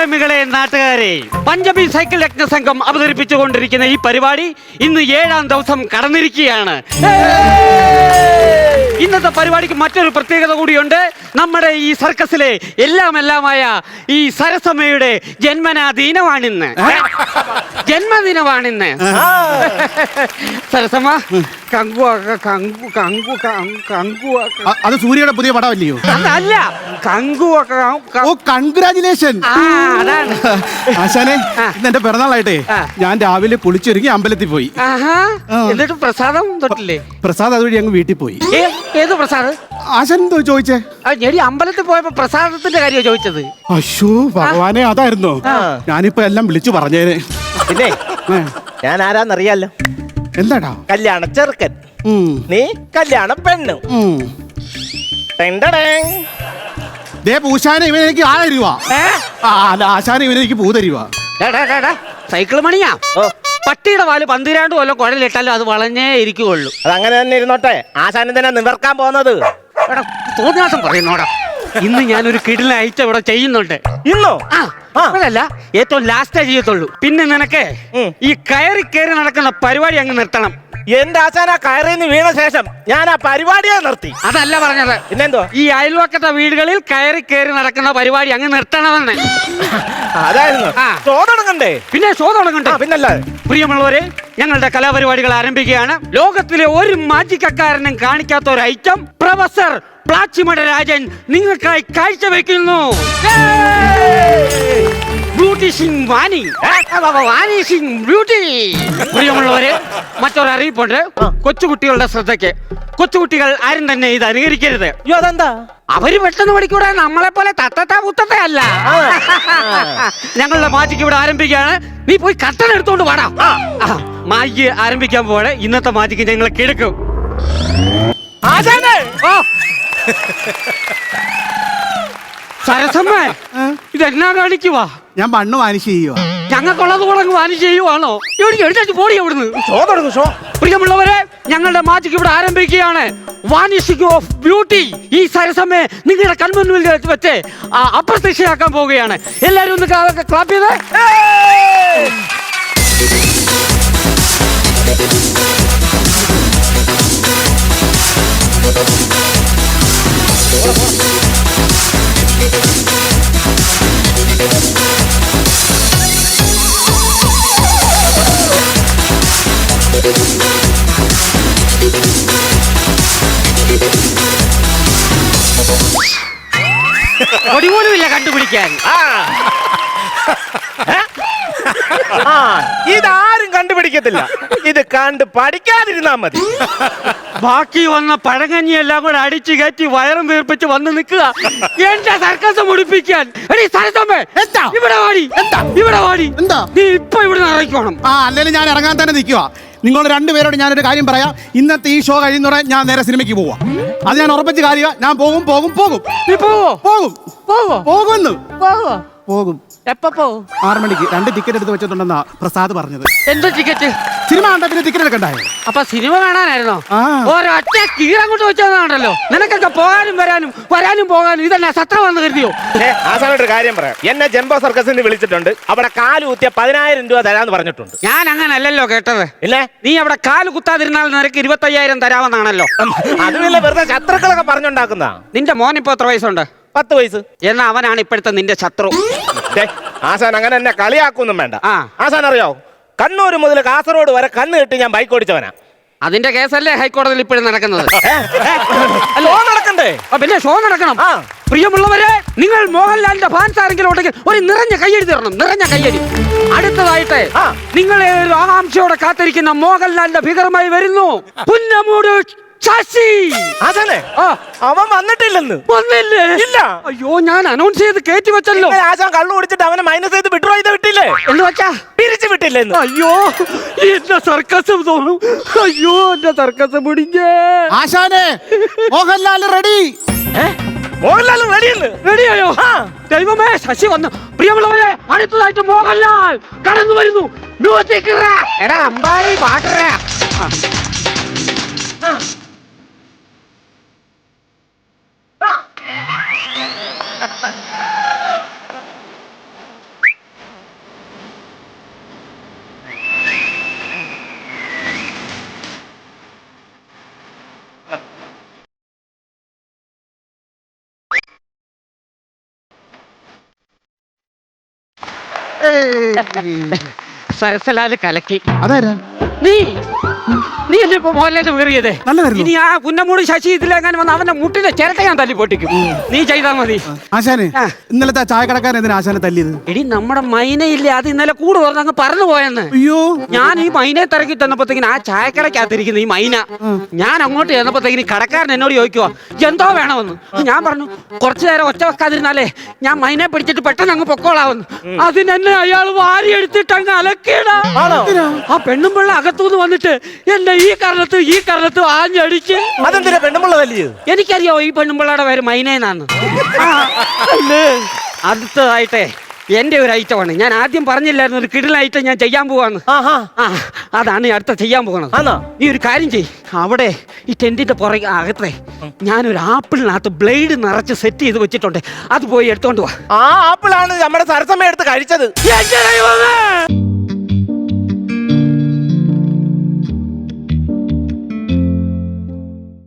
പ്രേമികളെ, നാട്ടുകാരെ, പഞ്ചമി സൈക്കിൾ യജ്ഞ സംഘം അവതരിപ്പിച്ചുകൊണ്ടിരിക്കുന്ന ഈ പരിപാടി ഇന്ന് 7ാം ദിവസം കടന്നിരിക്കുകയാണ്. ഇന്നത്തെ പരിപാടിക്ക് മറ്റൊരു പ്രത്യേകത കൂടിയുണ്ട്. നമ്മുടെ ഈ സർക്കസിലെ എല്ലാമായ ഈ സരസമ്മയുടെ ജന്മദിനമാണിന്ന്. സരസമ്മ, അത് സൂര്യയുടെ പുതിയ പടമല്ലയോ? അതല്ല, കൺഗ്രാജുലേഷൻ. അതാണ് ആശാനെ, ഇന്ന് എന്റെ പിറന്നാളായിട്ടേ ഞാൻ രാവിലെ കുളിച്ചൊരുങ്ങി അമ്പലത്തിൽ പോയി. എന്നിട്ട് പ്രസാദം തൊട്ടില്ലേ? പ്രസാദ് അതുവഴി അങ്ങ് വീട്ടിൽ പോയി. ഏത് പ്രസാദ്? ആശാൻ എന്തോ ചോദിച്ചേ? ഞാൻ അമ്പലത്തിൽ പോയപ്പോ പ്രസാദത്തിന്റെ കാര്യം ചോദിച്ചത്. അശോ ഭഗവാനെ, അതായിരുന്നോ? ഞാനിപ്പോ എല്ലാം വിളിച്ചു പറഞ്ഞേനെ. പിന്നെ ഞാൻ ആരാന്നറിയാലോ. എന്താടാ? കല്യാണ ചെറുക്കൻ, നീ കല്യാണ പെണ്ണ്. പൂശാനെ ഇവൻ എനിക്ക് 1000 രൂപ. ആശാനെ ഇവൻ എനിക്ക് പൂ തരുവാ. സൈക്കിൾ മണിയാ. പട്ടിയുടെ പാല് 12 കൊല്ലം കുഴലിട്ടാലും അത് വളഞ്ഞേ ഇരിക്കുകയുള്ളൂ. അതങ്ങനെ തന്നെ ഇരുന്നോട്ടെ. ആശാനം തന്നെ നിവർക്കാൻ പോകുന്നത്. തോന്നിയാസം പറയുന്നോടാ. ഇന്ന് ഞാനൊരു കിടിലൻ ഐറ്റം ഇവിടെ ചെയ്യുന്നുണ്ട്. ഇന്നോ? അതല്ല, ഏറ്റവും ലാസ്റ്റേ ചെയ്യത്തുള്ളൂ. പിന്നെ നിനക്ക് ഈ കയറി നടക്കുന്ന പരിപാടി അങ്ങ് നിർത്തണം. എന്റെ ആശാന കയറിന്ന് വീണ ശേഷം ഞാൻ ആ പരിപാടിയെ നിർത്തി. അതല്ല പറഞ്ഞത്. പിന്നെന്തോ? ഈ അയൽവക്കത്തെ വീടുകളിൽ കയറി നടക്കുന്ന പരിപാടി അങ്ങ് നിർത്തണമെന്ന്. അതായിരുന്നു. ഷോ തുടങ്ങണ്ടേ? പിന്നെ ഷോ തുടങ്ങണ്ടേ? പിന്നല്ല. പ്രിയമുള്ളവരെ, ഞങ്ങളുടെ കലാപരിപാടികൾ ആരംഭിക്കുകയാണ്. ലോകത്തിലെ ഒരു മാജിക്കക്കാരനും കാണിക്കാത്ത ഒരു ഐറ്റം പ്രൊഫസർ പ്ലാച്ചിമട രാജൻ നിങ്ങൾക്കായി കാഴ്ചവെക്കുന്നു. പ്രിയമുള്ളവരെ, മറ്റൊരറിയിപ്പുണ്ട്. കൊച്ചുകുട്ടികളുടെ ശ്രദ്ധയ്ക്ക്. കൊച്ചുകുട്ടികൾ ആരും തന്നെ ഇത് അനുകരിക്കരുത്. അതെന്താ? അവര് പെട്ടെന്ന് പഠിക്കൂടെ, നമ്മളെ പോലെ തത്തത്തെ മുത്തത്തെ അല്ല. ഞങ്ങളുടെ മാജിക്ക് ഇവിടെ ആരംഭിക്കുകയാണ്. നീ പോയി കട്ടൻ എടുത്തോണ്ട് വാടാ. മാജിക്ക് ആരംഭിക്കാൻ പോവാണ്. ഇന്നത്തെ മാജിക്ക് ഞങ്ങൾ കിടക്കും. സരസമ്മ, ഇതെന്നാ കാണിക്കുവാ? ഞാൻ മണ്ണ് വാനിഷ് ചെയ്യുവാ. ഞങ്ങൾക്കുള്ളത് കൂടെ വാനിഷ് ചെയ്യുവാണോ? എഴുന്നേറ്റ് പോടി അവിടുന്ന്. ഷോ തുടങ്ങും. ഷോ. പ്രിയമുള്ളവരെ, ഞങ്ങളുടെ മാജിക്ക് ഇവിടെ ആരംഭിക്കുകയാണ്. Vanishing of beauty. ഈ സരസമ്മയെ നിങ്ങളുടെ കൺമുന്നിൽ വെച്ച് അപ്രത്യക്ഷയാക്കാൻ പോവുകയാണ്. എല്ലാരും ഒന്ന് ക്ലാപ്പ് ചെയ്ത്. ഒടിപോലുമില്ല കണ്ടുപിടിക്കാൻ. ഇതാരും കണ്ടുപിടിക്കത്തില്ല. ഇത് കണ്ട് പഠിക്കാതിരുന്നാ മതി. ബാക്കി വന്ന പഴങ്കഞ്ഞി എല്ലാം കൂടെ അടിച്ചു കയറ്റി വയറും വീർപ്പിച്ച് വന്ന് നിൽക്കുക എന്റെ സർക്കസ് മുടിപ്പിക്കാൻ. ഇവിടെ വാടി. ഇവിടെ വാടി. നീ ഇപ്പൊ ഇവിടെ ഇറങ്ങിക്കോണം. അല്ലെങ്കിൽ ഞാൻ ഇറങ്ങാൻ തന്നെ നിൽക്കുക. നിങ്ങൾ രണ്ടുപേരോട് ഞാനൊരു കാര്യം പറയാം. ഇന്നത്തെ ഈ ഷോ കഴിയുന്നോടെ ഞാൻ നേരെ സിനിമയ്ക്ക് പോവാ. അത് ഞാൻ ഉറപ്പിച്ച കാര്യമാണ്. ഞാൻ പോകും. നീ പോവോ? പോകുന്നു. പോകും. എപ്പോ പോകും? 6 മണിക്ക് 2 ടിക്കറ്റ് എടുത്ത് വെച്ചിട്ടുണ്ടെന്നാ പ്രസാദ് പറഞ്ഞത്. എന്ത് ടിക്കറ്റ്? സിനിമ കണ്ട പിന്നെ ടിക്കറ്റ് എടുക്കണ്ടായോ? അപ്പൊ സിനിമ കാണാനായിരുന്നോ? ഒരൊറ്റ കീറങ്ങോട്ട് വെച്ചതാണല്ലോ. നിനക്കൊക്കെ പോകാനും വരാനും പോകാനും ഇതന്നെ സത്രം വന്ന് കരുതിയോ? ആസാനോട് കാര്യം പറയാം. എന്നെ ജംബോ സർക്കസിന് വിളിച്ചിട്ടുണ്ട്. അവിടെ കാല് കുത്തിയ 10,000 രൂപ തരാന്ന് പറഞ്ഞിട്ടുണ്ട്. ഞാൻ അങ്ങനല്ലല്ലോ കേട്ടത്. ഇല്ലേ? നീ അവിടെ കാല് കുത്താതിരുന്നാൽ നിനക്ക് 25,000 തരാമെന്നാണല്ലോ. അതുമില്ല, വെറുതെ ശത്രുക്കളൊക്കെ പറഞ്ഞുണ്ടാക്കുന്ന. നിന്റെ മോനിപ്പോ എത്ര വയസ്സുണ്ട്? 10 വയസ്സ്. എന്നാ അവനാണ് ഇപ്പോഴത്തെ നിന്റെ ശത്രു. ആസാൻ അങ്ങനെ എന്നെ കളിയാക്കൊന്നും വേണ്ട. ആസാൻ അറിയോ, കണ്ണൂർ മുതൽ കാസർഗോഡ് വരെ കണ്ണ് കെട്ടി ഞാൻ ബൈക്ക് ഓടിച്ചവനാ. അതിന്റെ കേസല്ലേ ഹൈക്കോടതിയിൽ ഇപ്പോഴും നടക്കുന്നത്. ഷോ നടക്കണ്ടേ? പിന്നെ ഷോ നടക്കണം. പ്രിയമുള്ളവരെ, നിങ്ങൾ മോഹൻലാലിന്റെ ഫാൻസ് ആരെങ്കിലും ഉണ്ടെങ്കിൽ ഒരു നിറഞ്ഞ കയ്യടി തരണം. നിറഞ്ഞ കയ്യടി. അടുത്തതായിട്ട് നിങ്ങളെ ഒരു ആകാംക്ഷയോടെ കാത്തിരിക്കുന്ന മോഹൻലാലിന്റെ ഫിഗറുമായി വരുന്നു പുന്നമൂട് ശശി. അവൻ വന്നിട്ടില്ലെന്ന്. വന്നില്ലേ? ഇല്ല. അയ്യോ, ഞാൻ അനൗൺസ് ചെയ്ത് കയറ്റി വെച്ചല്ലോ. ആശാൻ കള്ളു കുടിച്ചിട്ട് അവനെ മൈനസ് ചെയ്ത് വിഡ്രോ ചെയ്ത് വിട്ടില്ലേ? എന്ന് വെച്ചാ പിരിച്ചു വിട്ടില്ലെന്ന്. അയ്യോ, എന്റെ സർക്കസ് തോന്നും. അയ്യോ, എന്റെ സർക്കസ് മുടിഞ്ഞേ. ആശാനെ, മോഹൻലാൽ റെഡി. മോഹൻലാൽ റെഡിയായോ? ദൈവമേ, ശശി വന്നു. പ്രിയമുള്ളവരെ, അടുത്തതായിട്ട് മോഹൻലാൽ കടന്നു വരുന്നു. മ്യൂസിക്. എടാ അമ്പാടി പാട്ടറ. സരസലാല് കലക്കി. അതാരാ? നീ നീ എന്നെ ഇപ്പൊ മോഹൻലാലിന്റെ വേറിയതേ. നല്ലതായിരുന്നു. ഇനി ആ പുന്നമൂട് ശശി ഇതിലെങ്ങനെ വന്ന് അവന്റെ മുട്ടിന്റെ ചിരട്ട ഞാൻ തല്ലി പൊട്ടിക്കും. നീ ചെയ്താൽ മതി. ആശാനെ ഇന്നലത്തെ ആ ചായക്കടക്കാരൻ എന്തിനാ ആശാനെ തല്ലിയത്? എടി നമ്മുടെ മൈനയില്ലേ, അത് ഇന്നലെ കൂട് തുറന്ന് അങ്ങ് പറന്നു പോയെന്ന്. അയ്യോ, ഞാൻ ഈ മൈനയെ തിരക്കി തന്നപ്പോഴത്തേക്കിന് ആ ചായക്കടക്കകത്തിരിക്കുന്ന ഈ മൈന, ഞാൻ അങ്ങോട്ട് ചെന്നപ്പോഴത്തേക്കിന് കടക്കാരൻ എന്നോട് ചോദിക്കുവാ എന്തോ വേണമെന്ന്. ഞാൻ പറഞ്ഞു കുറച്ചു നേരം ഒച്ച വെക്കാതിരുന്നാലേ ഞാൻ മൈനയെ പിടിച്ചിട്ട് പെട്ടെന്ന് അങ്ങ് പൊക്കോളാവുന്നു. അതിനെന്നെ അയാൾ വാരി എടുത്തിട്ട് അങ്ങ് അലക്കിയടാ. ആ പെണ്ണും പിള്ള അകത്തുനിന്ന് വന്നിട്ട് എന്നെ ഈ കരണത്ത് ആഞ്ഞടിച്ച്. അതെന്തിനാ പെണ്ണുമുള്ള തല്ലിയത്? എനിക്കറിയോ ഈ പെണ്ണുമ്പിള്ളയുടെ പേര് മൈനേന്നാന്ന്. അടുത്തതായിട്ടേ എന്റെ ഒരു ഐറ്റമാണ്. ഞാൻ ആദ്യം പറഞ്ഞില്ലായിരുന്നു ഒരു കിടിലൻ ഐറ്റം ഞാൻ ചെയ്യാൻ പോവാന്ന്. അതാണ് ഈ അടുത്ത ചെയ്യാൻ പോകുന്നത്. നീ ഒരു കാര്യം ചെയ്, അവിടെ ഈ ടെന്റിന്റെ പുറകെ അകത്തെ ഞാനൊരു ആപ്പിളിനകത്ത് ബ്ലേഡ് നിറച്ച് സെറ്റ് ചെയ്ത് വെച്ചിട്ടുണ്ട്. അത് പോയി എടുത്തോണ്ട് പോവാ. ആ ആപ്പിളാണ് നമ്മുടെ സരസമ്മ എടുത്ത് കഴിച്ചത്. എന്റെ ദൈവമേ!